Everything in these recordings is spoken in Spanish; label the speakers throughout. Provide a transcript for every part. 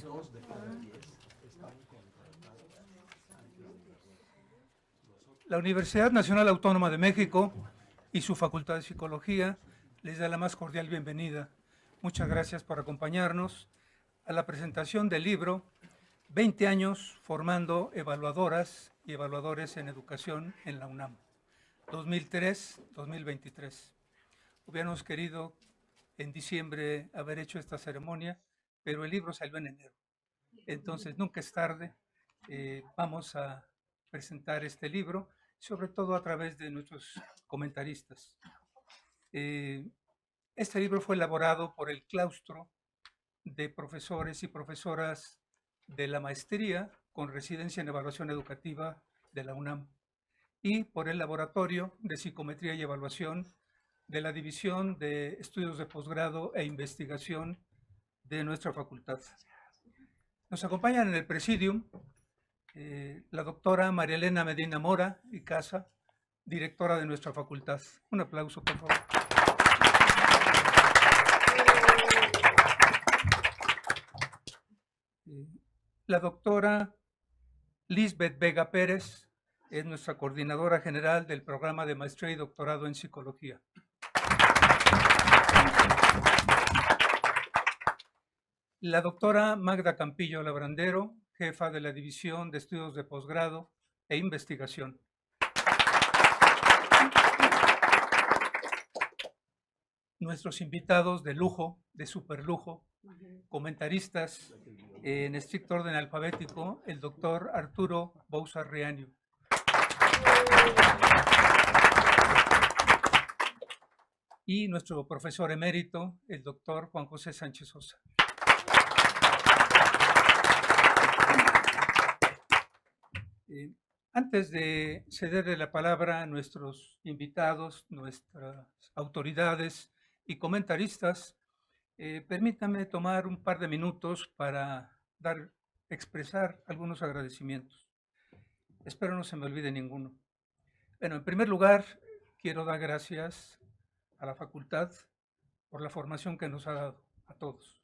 Speaker 1: 2 de cada 10 están contratados antes de
Speaker 2: La Universidad Nacional Autónoma de México y su Facultad de Psicología les da la más cordial bienvenida. Muchas gracias por acompañarnos a la presentación del libro 20 años formando evaluadoras y evaluadores en educación en la UNAM, 2003-2023. Hubiéramos querido en diciembre haber hecho esta ceremonia, pero el libro salió en enero. Entonces nunca es tarde. Vamos a presentar este libro, sobre todo a través de nuestros comentaristas. Este libro fue elaborado por el claustro de profesores y profesoras de la maestría con residencia en evaluación educativa de la UNAM y por el Laboratorio de Psicometría y Evaluación de la División de Estudios de Posgrado e Investigación de nuestra facultad. Nos acompañan en el presidium la doctora María Elena Medina Mora y Casa, directora de nuestra facultad. Un aplauso, por favor. La doctora Lisbeth Vega Pérez es nuestra coordinadora general del programa de maestría y doctorado en psicología. La doctora Magda Campillo Labrandero, jefa de la División de Estudios de Posgrado e Investigación. Nuestros invitados de lujo, de superlujo, comentaristas en estricto orden alfabético, el doctor Arturo Bouza Riaño. Y nuestro profesor emérito, el doctor Juan José Sánchez Sosa. Antes de cederle la palabra a nuestros invitados, nuestras autoridades y comentaristas, permítame tomar un par de minutos para expresar algunos agradecimientos. Espero no se me olvide ninguno. Bueno, en primer lugar, quiero dar gracias a la facultad por la formación que nos ha dado a todos.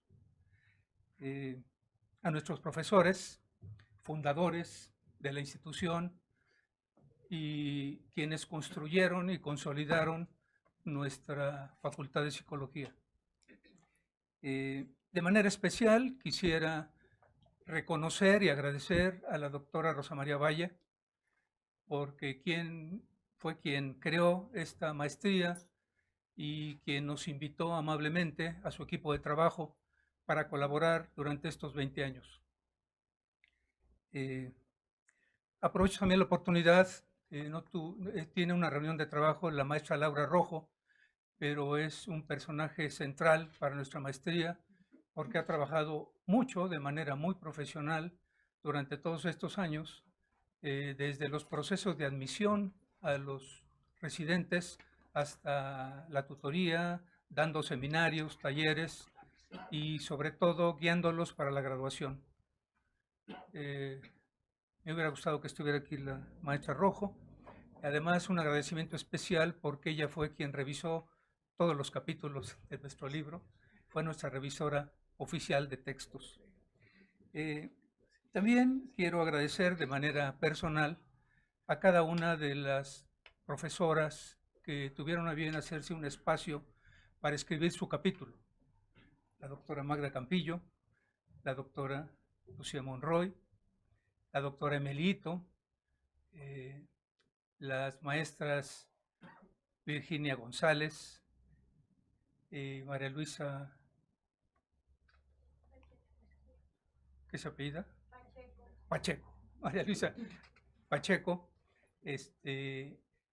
Speaker 2: A nuestros profesores, fundadores de la institución y quienes construyeron y consolidaron nuestra facultad de psicología. De manera especial quisiera reconocer y agradecer a la doctora Rosa María Valle, porque fue quien creó esta maestría y quien nos invitó amablemente a su equipo de trabajo para colaborar durante estos 20 años. Aprovecho también la oportunidad, tiene una reunión de trabajo la maestra Laura Rojo, pero es un personaje central para nuestra maestría porque ha trabajado mucho, de manera muy profesional, durante todos estos años, desde los procesos de admisión a los residentes hasta la tutoría, dando seminarios, talleres y sobre todo guiándolos para la graduación. Me hubiera gustado que estuviera aquí la maestra Rojo. Además, un agradecimiento especial porque ella fue quien revisó todos los capítulos de nuestro libro. Fue nuestra revisora oficial de textos. También quiero agradecer de manera personal a cada una de las profesoras que tuvieron a bien hacerse un espacio para escribir su capítulo. La doctora Magda Campillo, la doctora Lucía Monroy, la doctora Emelito, las maestras Virginia González, María Luisa, ¿qué se apellida? Pacheco. María Luisa Pacheco,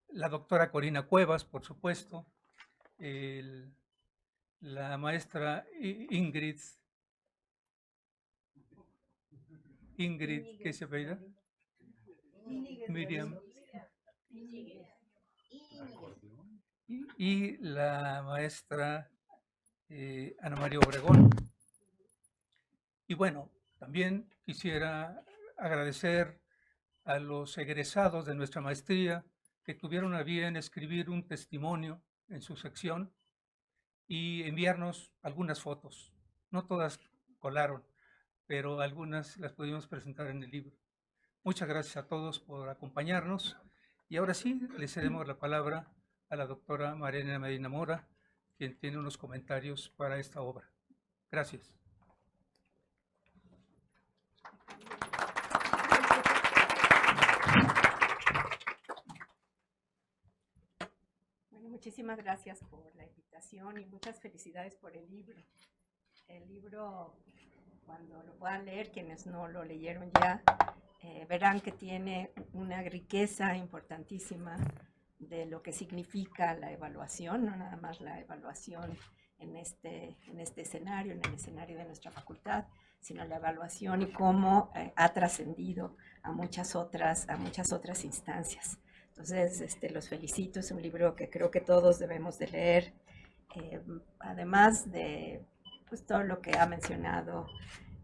Speaker 2: la doctora Corina Cuevas, por supuesto, la maestra Ingrid, ¿qué se apellida? Miriam. Y la maestra Ana María Obregón. Y bueno, también quisiera agradecer a los egresados de nuestra maestría que tuvieron a bien escribir un testimonio en su sección y enviarnos algunas fotos. No todas colaron, pero algunas las pudimos presentar en el libro. Muchas gracias a todos por acompañarnos y ahora sí le cedemos la palabra a la doctora Mariana Medina Mora, quien tiene unos comentarios para esta obra. Gracias.
Speaker 3: Bueno, muchísimas gracias por la invitación y muchas felicidades por el libro. El libro, cuando lo puedan leer, quienes no lo leyeron ya, verán que tiene una riqueza importantísima de lo que significa la evaluación, no nada más la evaluación en este escenario, en el escenario de nuestra facultad, sino la evaluación y cómo ha trascendido a muchas otras instancias. Entonces, los felicito, es un libro que creo que todos debemos de leer, además de pues, todo lo que ha mencionado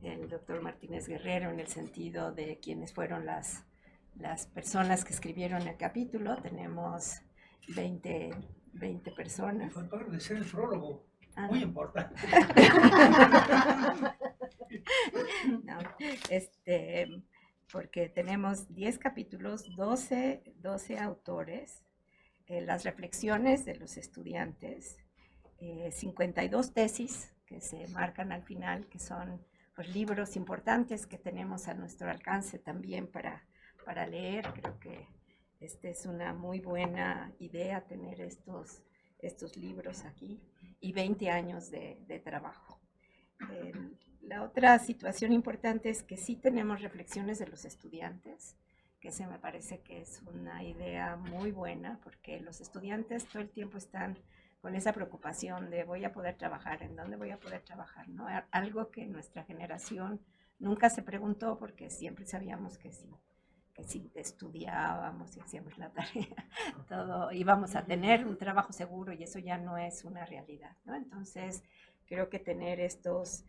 Speaker 3: el doctor Martínez Guerrero en el sentido de quiénes fueron las personas que escribieron el capítulo. Tenemos 20 personas.
Speaker 2: Faltó agradecer el prólogo, muy importante.
Speaker 3: No, porque tenemos 10 capítulos, 12 autores, las reflexiones de los estudiantes, 52 tesis que se marcan al final, que son pues, libros importantes que tenemos a nuestro alcance también para leer. Creo que es una muy buena idea tener estos libros aquí y 20 años de trabajo. La otra situación importante es que sí tenemos reflexiones de los estudiantes, que ese me parece que es una idea muy buena, porque los estudiantes todo el tiempo están con esa preocupación de voy a poder trabajar, ¿en dónde voy a poder trabajar? ¿No? Algo que nuestra generación nunca se preguntó, porque siempre sabíamos que si estudiábamos y hacíamos la tarea, todo íbamos a tener un trabajo seguro, y eso ya no es una realidad, ¿no? Entonces, creo que tener estas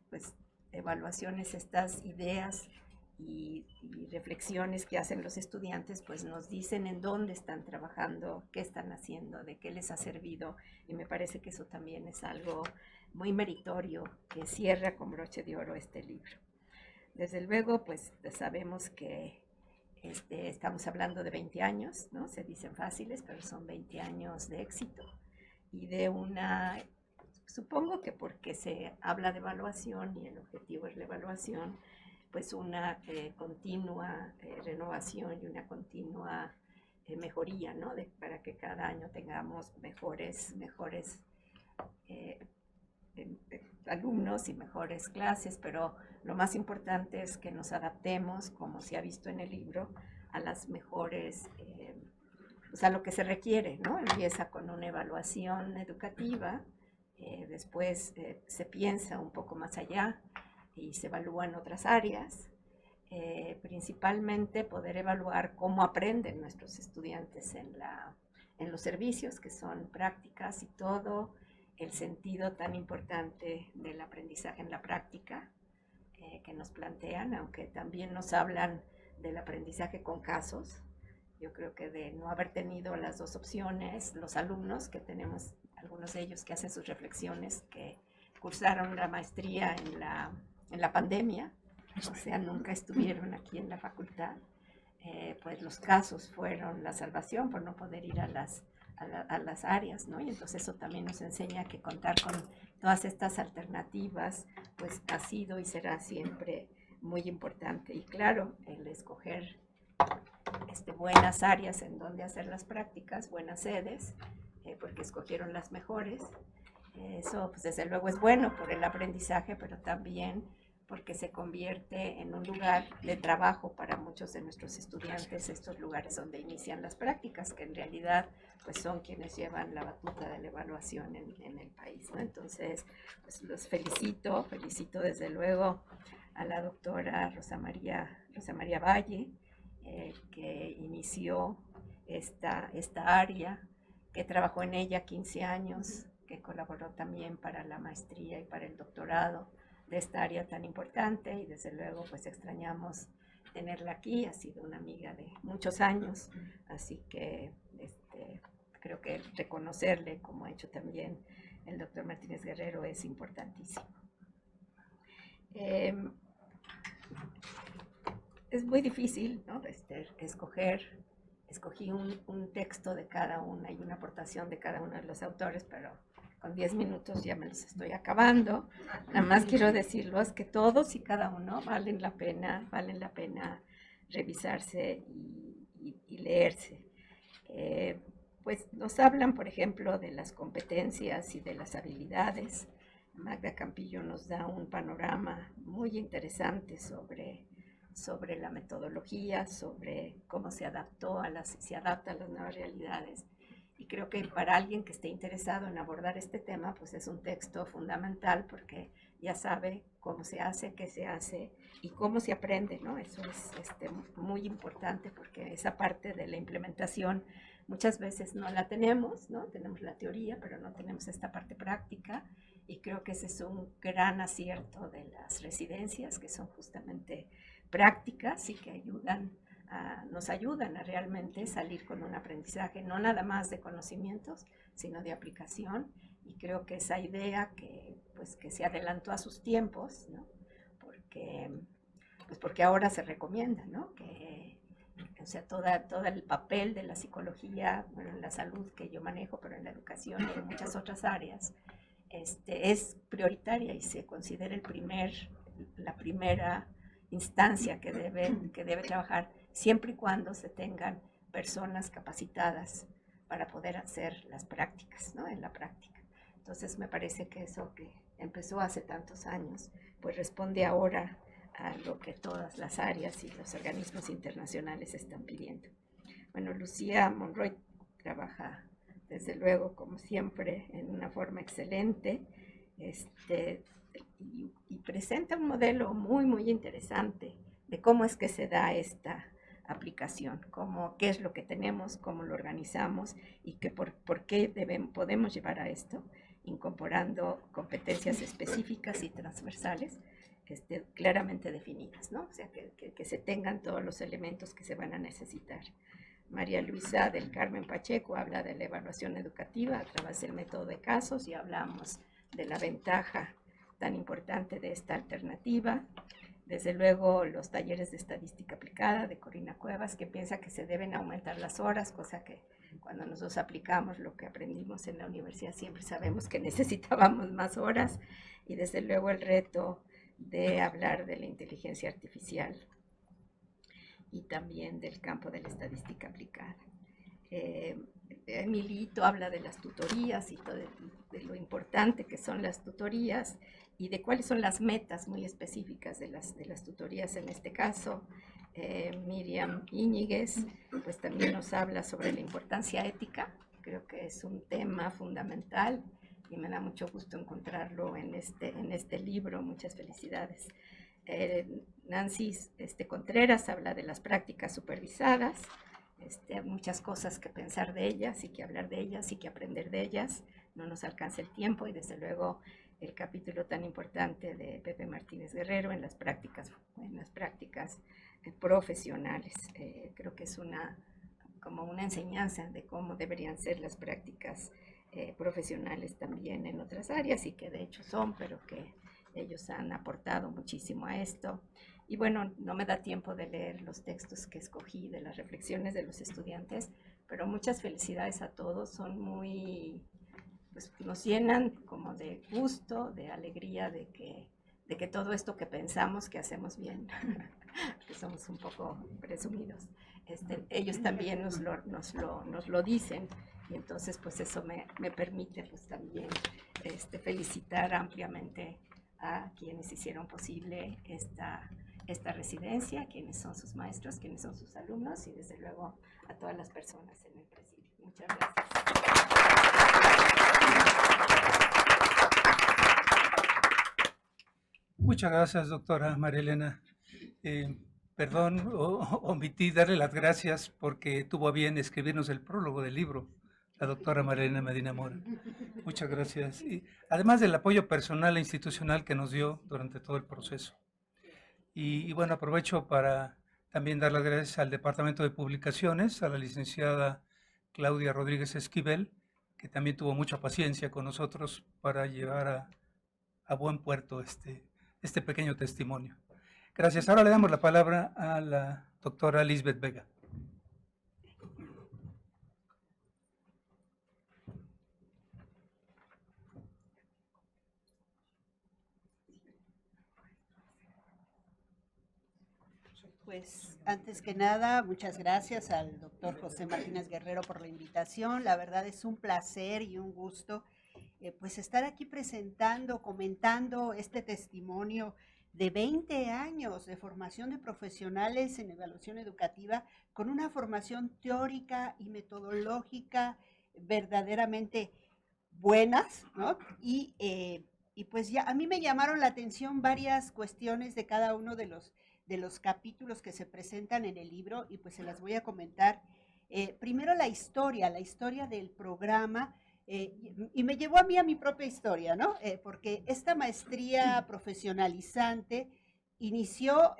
Speaker 3: pues, evaluaciones, estas ideas y reflexiones que hacen los estudiantes, pues nos dicen en dónde están trabajando, qué están haciendo, de qué les ha servido, y me parece que eso también es algo muy meritorio que cierra con broche de oro este libro. Desde luego, pues sabemos que estamos hablando de 20 años, ¿no? Se dicen fáciles, pero son 20 años de éxito y de una, supongo que porque se habla de evaluación y el objetivo es la evaluación, pues una continua renovación y una continua mejoría, ¿no? Para que cada año tengamos mejores alumnos y mejores clases, pero lo más importante es que nos adaptemos, como se ha visto en el libro, a las mejores, pues a lo que se requiere, ¿no? Empieza con una evaluación educativa, después se piensa un poco más allá y se evalúan otras áreas, principalmente poder evaluar cómo aprenden nuestros estudiantes en los servicios, que son prácticas y todo el sentido tan importante del aprendizaje en la práctica que nos plantean, aunque también nos hablan del aprendizaje con casos. Yo creo que de no haber tenido las dos opciones, los alumnos que tenemos, algunos de ellos que hacen sus reflexiones, que cursaron la maestría en la pandemia, o sea, nunca estuvieron aquí en la facultad, pues los casos fueron la salvación por no poder ir a las áreas, ¿no? Y entonces eso también nos enseña que contar con todas estas alternativas, pues ha sido y será siempre muy importante. Y claro, el escoger buenas áreas en donde hacer las prácticas, buenas sedes, porque escogieron las mejores. Eso, pues desde luego es bueno por el aprendizaje, pero también porque se convierte en un lugar de trabajo para muchos de nuestros estudiantes, estos lugares donde inician las prácticas, que en realidad pues son quienes llevan la batuta de la evaluación en el país, ¿no? Entonces, pues los felicito desde luego a la doctora Rosa María Valle, que inició esta área, que trabajó en ella 15 años, que colaboró también para la maestría y para el doctorado de esta área tan importante, y desde luego pues extrañamos tenerla aquí. Ha sido una amiga de muchos años, así que creo que reconocerle, como ha hecho también el doctor Martínez Guerrero, es importantísimo. Em, es muy difícil, ¿no? Escoger. Escogí un texto de cada una y una aportación de cada uno de los autores, pero con 10 minutos ya me los estoy acabando. Nada más quiero decirles que todos y cada uno valen la pena revisarse y leerse. Pues nos hablan, por ejemplo, de las competencias y de las habilidades. Magda Campillo nos da un panorama muy interesante sobre la metodología, sobre cómo se adapta a las nuevas realidades. Y creo que para alguien que esté interesado en abordar este tema, pues es un texto fundamental porque ya sabe cómo se hace, qué se hace y cómo se aprende, ¿no? Eso es muy importante porque esa parte de la implementación muchas veces no la tenemos, ¿no? Tenemos la teoría, pero no tenemos esta parte práctica. Y creo que ese es un gran acierto de las residencias, que son justamente prácticas y que nos ayudan a realmente salir con un aprendizaje, no nada más de conocimientos, sino de aplicación. Y creo que esa idea que se adelantó a sus tiempos, ¿no? Porque ahora se recomienda, ¿no? O sea, todo el papel de la psicología, bueno, en la salud que yo manejo, pero en la educación y en muchas otras áreas, es prioritaria y se considera la primera instancia que debe trabajar, siempre y cuando se tengan personas capacitadas para poder hacer las prácticas, ¿no? En la práctica. Entonces me parece que eso que empezó hace tantos años, pues responde ahora a lo que todas las áreas y los organismos internacionales están pidiendo. Bueno, Lucía Monroy trabaja, desde luego, como siempre, en una forma excelente, y presenta un modelo muy, muy interesante de cómo es que se da esta aplicación, qué es lo que tenemos, cómo lo organizamos y por qué podemos llevar a esto, incorporando competencias específicas y transversales claramente definidas, ¿no? O sea, que se tengan todos los elementos que se van a necesitar. María Luisa del Carmen Pacheco habla de la evaluación educativa a través del método de casos y hablamos de la ventaja tan importante de esta alternativa. Desde luego, los talleres de estadística aplicada de Corina Cuevas, que piensa que se deben aumentar las horas, cosa que cuando nosotros aplicamos lo que aprendimos en la universidad siempre sabemos que necesitábamos más horas. Y desde luego el reto de hablar de la inteligencia artificial y también del campo de la estadística aplicada. Emilito habla de las tutorías y de lo importante que son las tutorías y de cuáles son las metas muy específicas de las tutorías en este caso. Miriam Íñiguez pues también nos habla sobre la importancia ética, creo que es un tema fundamental y me da mucho gusto encontrarlo en este libro, muchas felicidades. Nancy Contreras habla de las prácticas supervisadas, muchas cosas que pensar de ellas y que hablar de ellas y que aprender de ellas, no nos alcanza el tiempo y desde luego el capítulo tan importante de Pepe Martínez Guerrero en las prácticas profesionales. Creo que es como una enseñanza de cómo deberían ser las prácticas profesionales también en otras áreas y que de hecho son, pero que ellos han aportado muchísimo a esto. Y bueno, no me da tiempo de leer los textos que escogí de las reflexiones de los estudiantes, pero muchas felicidades a todos, son pues nos llenan como de gusto, de alegría, de que todo esto que pensamos que hacemos bien, que somos un poco presumidos, ellos también nos lo dicen, y entonces pues eso me permite pues también felicitar ampliamente a quienes hicieron posible esta residencia, quienes son sus maestros, quienes son sus alumnos y desde luego a todas las personas en el presidio. Muchas gracias.
Speaker 2: Muchas gracias, doctora María Elena. Perdón, omití darle las gracias porque tuvo a bien escribirnos el prólogo del libro, la doctora María Elena Medina Mora. Muchas gracias. Y además del apoyo personal e institucional que nos dio durante todo el proceso. Y bueno, aprovecho para también dar las gracias al Departamento de Publicaciones, a la licenciada Claudia Rodríguez Esquivel, que también tuvo mucha paciencia con nosotros para llevar a buen puerto este pequeño testimonio. Gracias. Ahora le damos la palabra a la doctora Lisbeth Vega.
Speaker 4: Pues antes que nada, muchas gracias al doctor José Martínez Guerrero por la invitación. La verdad es un placer y un gusto pues estar aquí presentando, comentando este testimonio de 20 años de formación de profesionales en evaluación educativa con una formación teórica y metodológica verdaderamente buenas, ¿no? Y pues ya a mí me llamaron la atención varias cuestiones de cada uno de los capítulos que se presentan en el libro y pues se las voy a comentar. Primero la historia del programa y me llevó a mí a mi propia historia, ¿no? Porque esta maestría profesionalizante inició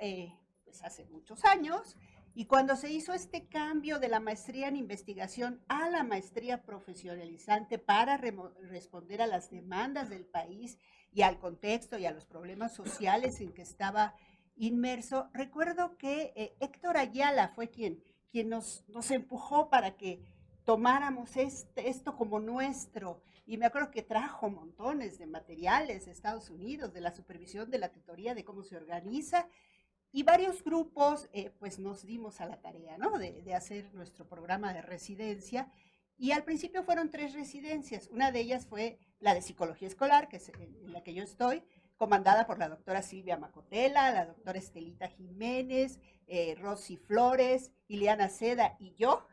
Speaker 4: pues hace muchos años y cuando se hizo este cambio de la maestría en investigación a la maestría profesionalizante para responder a las demandas del país y al contexto y a los problemas sociales en que estaba inmerso, recuerdo que Héctor Ayala fue quien nos empujó para que tomáramos esto como nuestro, y me acuerdo que trajo montones de materiales de Estados Unidos, de la supervisión de la tutoría, de cómo se organiza, y varios grupos pues nos dimos a la tarea, ¿no? de hacer nuestro programa de residencia, y al principio fueron 3 residencias, una de ellas fue la de psicología escolar, que es en la que yo estoy, comandada por la doctora Silvia Macotela, la doctora Estelita Jiménez, Rosy Flores, Ileana Seda y yo.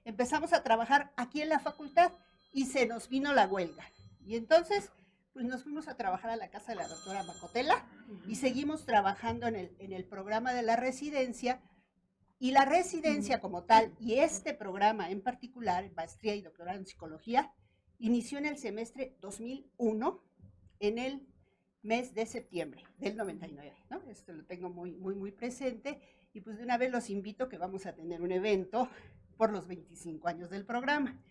Speaker 4: Empezamos a trabajar aquí en la facultad y se nos vino la huelga. Y entonces, pues nos fuimos a trabajar a la casa de la doctora Macotela y seguimos trabajando en el programa de la residencia. Y la residencia como tal, y este programa en particular, maestría y doctorado en psicología, inició en el semestre 2001, en el mes de septiembre del 99, ¿no? Esto lo tengo muy presente y pues de una vez los invito que vamos a tener un evento por los 25 años del programa.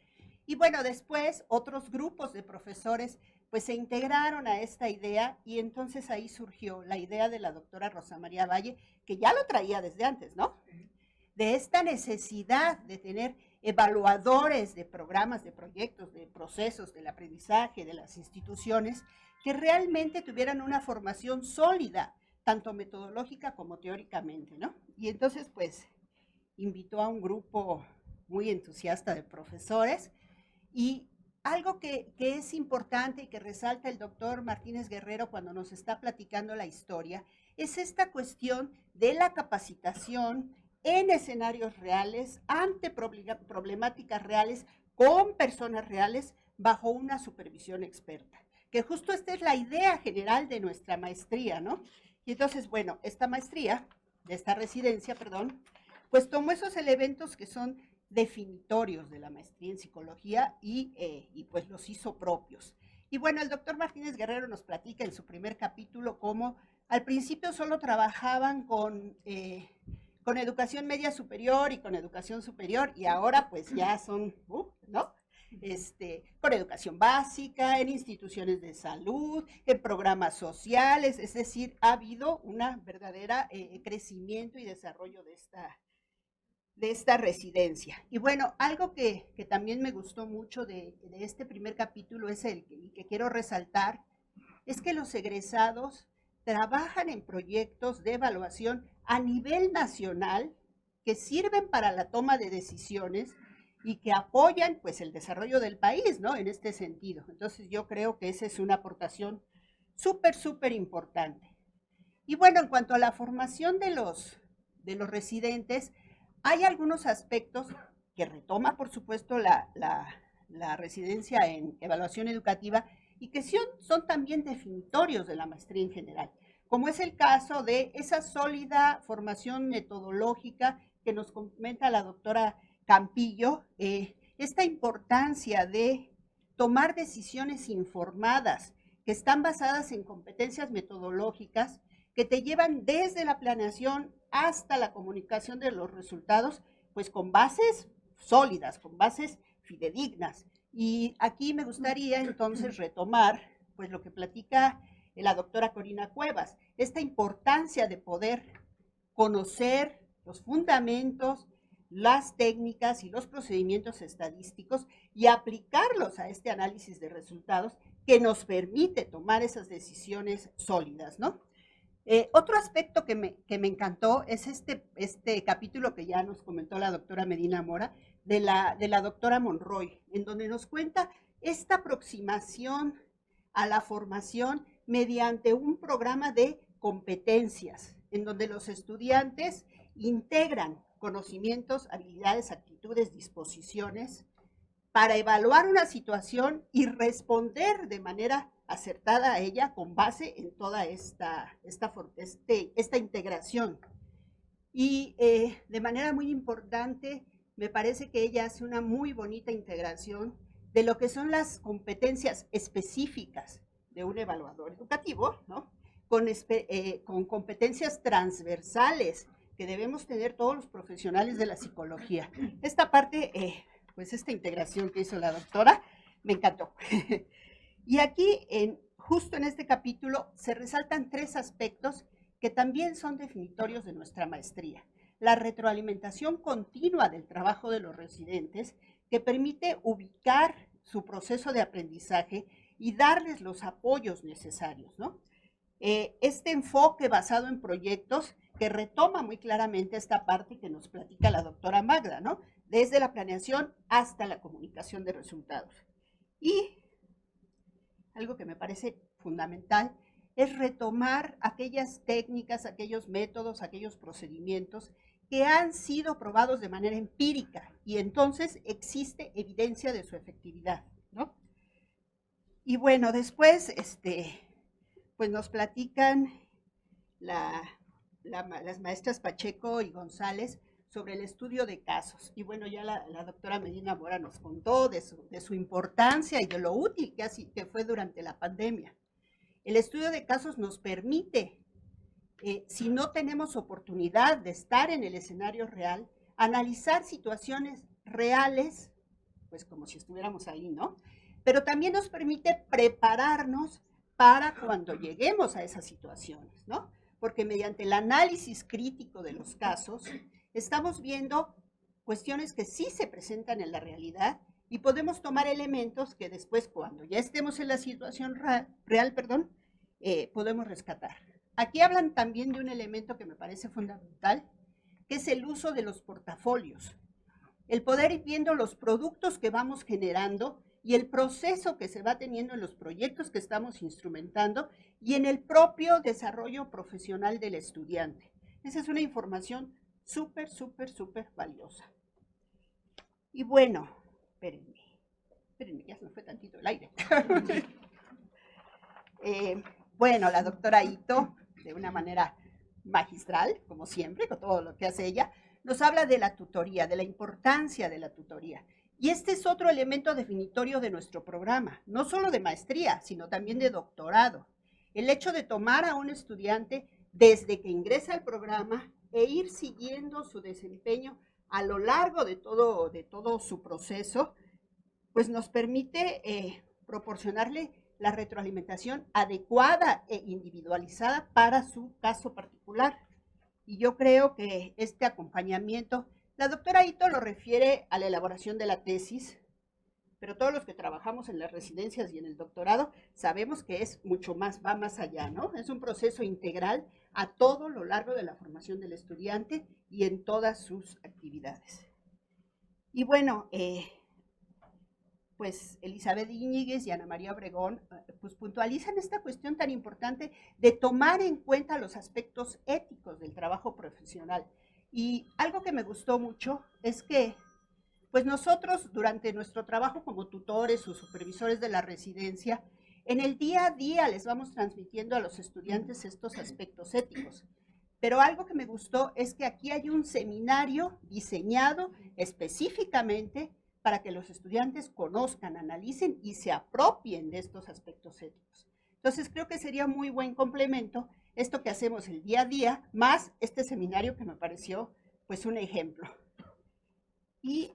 Speaker 4: Y bueno, después otros grupos de profesores pues se integraron a esta idea y entonces ahí surgió la idea de la doctora Rosa María Valle, que ya lo traía desde antes, ¿no? De esta necesidad de tener evaluadores de programas, de proyectos, de procesos, del aprendizaje, de las instituciones, que realmente tuvieran una formación sólida, tanto metodológica como teóricamente, ¿no? Y entonces, pues, invitó a un grupo muy entusiasta de profesores y algo que es importante y que resalta el doctor Martínez Guerrero cuando nos está platicando la historia, es esta cuestión de la capacitación en escenarios reales, ante problemáticas reales, con personas reales, bajo una supervisión experta. Que justo esta es la idea general de nuestra maestría, ¿no? Y entonces, bueno, esta maestría, de esta residencia, perdón, pues tomó esos elementos que son definitorios de la maestría en psicología y pues los hizo propios. Y bueno, el doctor Martínez Guerrero nos platica en su primer capítulo cómo al principio solo trabajaban con educación media superior y con educación superior, y ahora pues ya son, ¿no? Con educación básica, en instituciones de salud, en programas sociales, es decir, ha habido una verdadera crecimiento y desarrollo de esta residencia. Y bueno, algo que también me gustó mucho de este primer capítulo es el que quiero resaltar, es que los egresados trabajan en proyectos de evaluación a nivel nacional que sirven para la toma de decisiones y que apoyan pues el desarrollo del país, ¿no? En este sentido. Entonces yo creo que esa es una aportación súper importante. Y bueno, en cuanto a la formación de los residentes, hay algunos aspectos que retoma, por supuesto, la residencia en evaluación educativa y que son también definitorios de la maestría en general, como es el caso de esa sólida formación metodológica que nos comenta la doctora Campillo, esta importancia de tomar decisiones informadas que están basadas en competencias metodológicas que te llevan desde la planeación hasta la comunicación de los resultados, pues con bases sólidas, con bases fidedignas. Y aquí me gustaría entonces retomar pues lo que platica la doctora Corina Cuevas, esta importancia de poder conocer los fundamentos, las técnicas y los procedimientos estadísticos y aplicarlos a este análisis de resultados que nos permite tomar esas decisiones sólidas, ¿no? Otro aspecto que me encantó es este capítulo que ya nos comentó la doctora Medina Mora, de la doctora Monroy, en donde nos cuenta esta aproximación a la formación mediante un programa de competencias, en donde los estudiantes integran conocimientos, habilidades, actitudes, disposiciones para evaluar una situación y responder de manera acertada a ella con base en toda esta integración. Y de manera muy importante, me parece que ella hace una muy bonita integración de lo que son las competencias específicas de un evaluador educativo, ¿no? Con competencias transversales que debemos tener todos los profesionales de la psicología. Esta parte, pues esta integración que hizo la doctora, me encantó. Y aquí, justo en este capítulo, se resaltan 3 aspectos que también son definitorios de nuestra maestría. La retroalimentación continua del trabajo de los residentes, que permite ubicar su proceso de aprendizaje y darles los apoyos necesarios, ¿no? Este enfoque basado en proyectos que retoma muy claramente esta parte que nos platica la doctora Magda, ¿no? Desde la planeación hasta la comunicación de resultados. Y algo que me parece fundamental es retomar aquellas técnicas, aquellos métodos, aquellos procedimientos que han sido probados de manera empírica y entonces existe evidencia de su efectividad, ¿no? Y bueno, después pues nos platican las maestras Pacheco y González sobre el estudio de casos. Y bueno, ya la doctora Medina Mora nos contó de su importancia y de lo útil que fue durante la pandemia. El estudio de casos nos permite, si no tenemos oportunidad de estar en el escenario real, analizar situaciones reales, pues como si estuviéramos ahí, ¿no? Pero también nos permite prepararnos para cuando lleguemos a esas situaciones, ¿no? Porque mediante el análisis crítico de los casos, estamos viendo cuestiones que sí se presentan en la realidad y podemos tomar elementos que después, cuando ya estemos en la situación real, podemos rescatar. Aquí hablan también de un elemento que me parece fundamental, que es el uso de los portafolios. El poder ir viendo los productos que vamos generando y el proceso que se va teniendo en los proyectos que estamos instrumentando y en el propio desarrollo profesional del estudiante. Esa es una información súper valiosa. Y bueno, espérenme, ya se me fue tantito el aire. Bueno, la doctora Ito, de una manera magistral, como siempre, con todo lo que hace ella, nos habla de la tutoría, de la importancia de la tutoría. Y este es otro elemento definitorio de nuestro programa, no solo de maestría, sino también de doctorado. El hecho de tomar a un estudiante desde que ingresa al programa e ir siguiendo su desempeño a lo largo de todo su proceso, pues nos permite proporcionarle la retroalimentación adecuada e individualizada para su caso particular. Y yo creo que este acompañamiento, la doctora Ito lo refiere a la elaboración de la tesis, pero todos los que trabajamos en las residencias y en el doctorado sabemos que es mucho más, va más allá, ¿no? Es un proceso integral a todo lo largo de la formación del estudiante y en todas sus actividades. Y bueno, pues Elizabeth Íñiguez y Ana María Obregón pues puntualizan esta cuestión tan importante de tomar en cuenta los aspectos éticos del trabajo profesional. Y algo que me gustó mucho es que pues nosotros durante nuestro trabajo como tutores o supervisores de la residencia, en el día a día les vamos transmitiendo a los estudiantes estos aspectos éticos. Pero algo que me gustó es que aquí hay un seminario diseñado específicamente para que los estudiantes conozcan, analicen y se apropien de estos aspectos éticos. Entonces creo que sería muy buen complemento esto que hacemos el día a día, más este seminario que me pareció pues un ejemplo. Y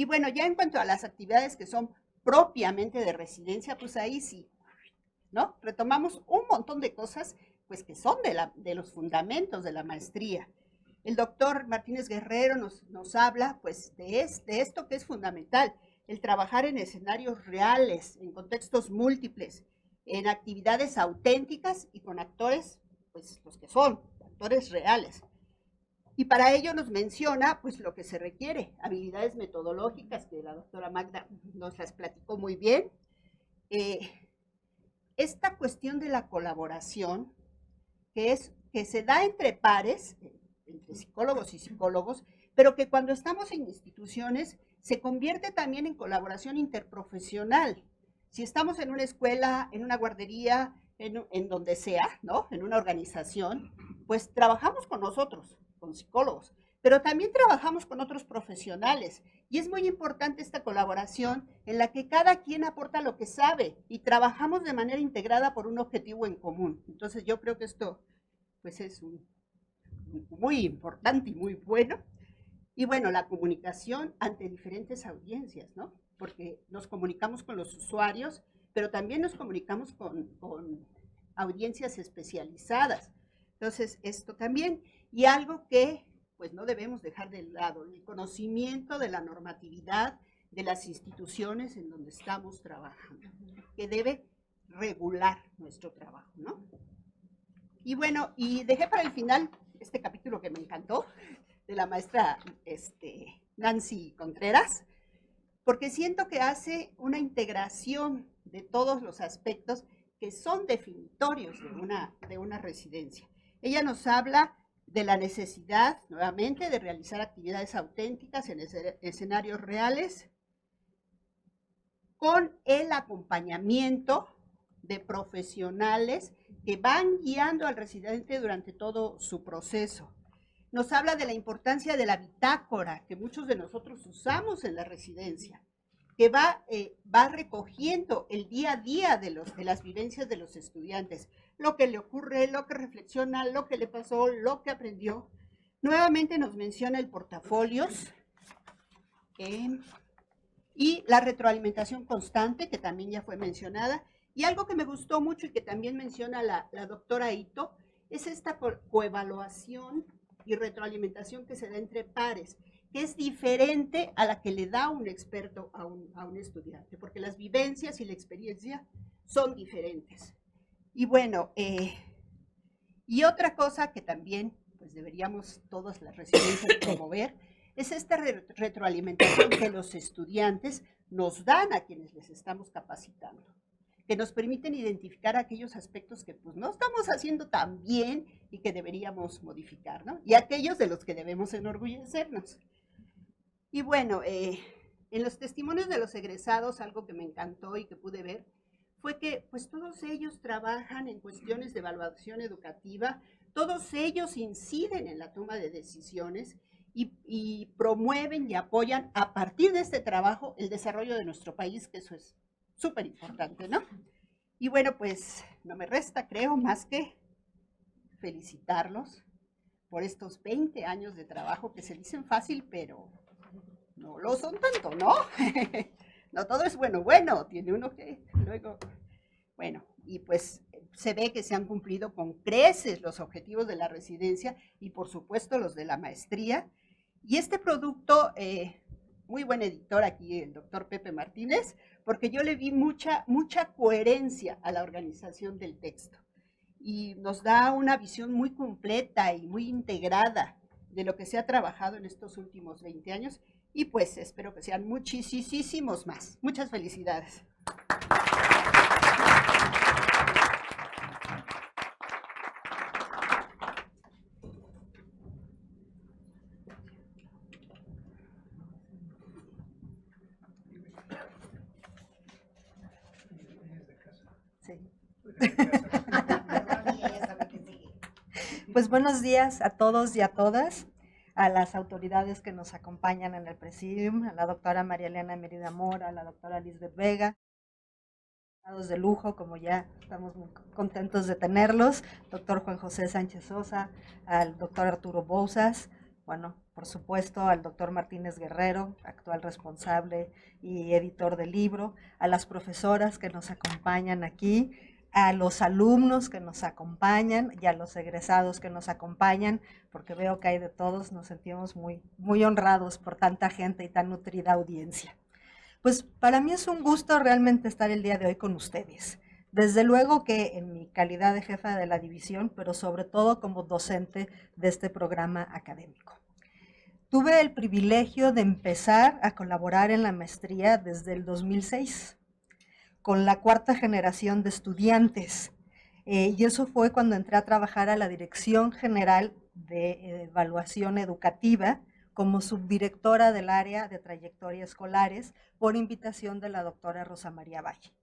Speaker 4: bueno, ya en cuanto a las actividades que son propiamente de residencia, pues ahí sí, ¿no? Retomamos un montón de cosas pues que son de los fundamentos de la maestría. El doctor Martínez Guerrero nos habla pues de esto que es fundamental, el trabajar en escenarios reales, en contextos múltiples, en actividades auténticas y con actores, pues los que son actores reales. Y para ello nos menciona pues lo que se requiere, habilidades metodológicas que la doctora Magda nos las platicó muy bien. Esta cuestión de la colaboración, que se da entre pares, entre psicólogos y psicólogos, pero que cuando estamos en instituciones se convierte también en colaboración interprofesional. Si estamos en una escuela, en una guardería, en donde sea, ¿no? En una organización, pues trabajamos con nosotros, con psicólogos, pero también trabajamos con otros profesionales. Y es muy importante esta colaboración en la que cada quien aporta lo que sabe y trabajamos de manera integrada por un objetivo en común. Entonces yo creo que esto pues es muy importante y muy bueno. Y bueno, la comunicación ante diferentes audiencias, ¿no? Porque nos comunicamos con los usuarios, pero también nos comunicamos con audiencias especializadas. Entonces, esto también, y algo que pues no debemos dejar de lado, el conocimiento de la normatividad de las instituciones en donde estamos trabajando, que debe regular nuestro trabajo, ¿no? Y bueno, y dejé para el final este capítulo que me encantó, de la maestra Nancy Contreras, porque siento que hace una integración de todos los aspectos que son definitorios de una residencia. Ella nos habla de la necesidad, nuevamente, de realizar actividades auténticas en escenarios reales, con el acompañamiento de profesionales que van guiando al residente durante todo su proceso. Nos habla de la importancia de la bitácora que muchos de nosotros usamos en la residencia, que va recogiendo el día a día de las vivencias de los estudiantes, lo que le ocurre, lo que reflexiona, lo que le pasó, lo que aprendió. Nuevamente nos menciona el portafolios y la retroalimentación constante, que también ya fue mencionada. Y algo que me gustó mucho y que también menciona la doctora Ito, es esta coevaluación y retroalimentación que se da entre pares, que es diferente a la que le da un experto a un estudiante, porque las vivencias y la experiencia son diferentes. Y bueno, y otra cosa que también pues deberíamos todas las residencias promover, es esta retroalimentación que los estudiantes nos dan a quienes les estamos capacitando, que nos permiten identificar aquellos aspectos que pues no estamos haciendo tan bien y que deberíamos modificar, ¿no? Y aquellos de los que debemos enorgullecernos. Y bueno, en los testimonios de los egresados, algo que me encantó y que pude ver, fue que pues todos ellos trabajan en cuestiones de evaluación educativa, todos ellos inciden en la toma de decisiones y promueven y apoyan a partir de este trabajo el desarrollo de nuestro país, que eso es súper importante, ¿no? Y bueno, pues no me resta, creo, más que felicitarlos por estos 20 años de trabajo que se dicen fácil, pero no lo son tanto, ¿no? No todo es bueno, tiene uno que luego, bueno, y pues se ve que se han cumplido con creces los objetivos de la residencia y por supuesto los de la maestría. Y este producto, muy buen editor aquí, el doctor Pepe Martínez, porque yo le vi mucha coherencia a la organización del texto. Y nos da una visión muy completa y muy integrada de lo que se ha trabajado en estos últimos 20 años. Y pues espero que sean muchísimos más. Muchas felicidades. Sí.
Speaker 5: Pues buenos días a todos y a todas, a las autoridades que nos acompañan en el Presidium, a la doctora María Elena Mérida Mora, a la doctora Lisbeth Vega, invitados de lujo, como ya estamos muy contentos de tenerlos, doctor Juan José Sánchez Sosa, al doctor Arturo Bouzas, bueno, por supuesto al doctor Martínez Guerrero, actual responsable y editor del libro, a las profesoras que nos acompañan aquí, a los alumnos que nos acompañan y a los egresados que nos acompañan, porque veo que hay de todos, nos sentimos muy, muy honrados por tanta gente y tan nutrida audiencia. Pues para mí es un gusto realmente estar el día de hoy con ustedes. Desde luego que en mi calidad de jefa de la división, pero sobre todo como docente de este programa académico. Tuve el privilegio de empezar a colaborar en la maestría desde el 2006 con la cuarta generación de estudiantes. Y eso fue cuando entré a trabajar a la Dirección General de Evaluación Educativa como subdirectora del área de trayectoria escolares por invitación de la doctora Rosa María Valle.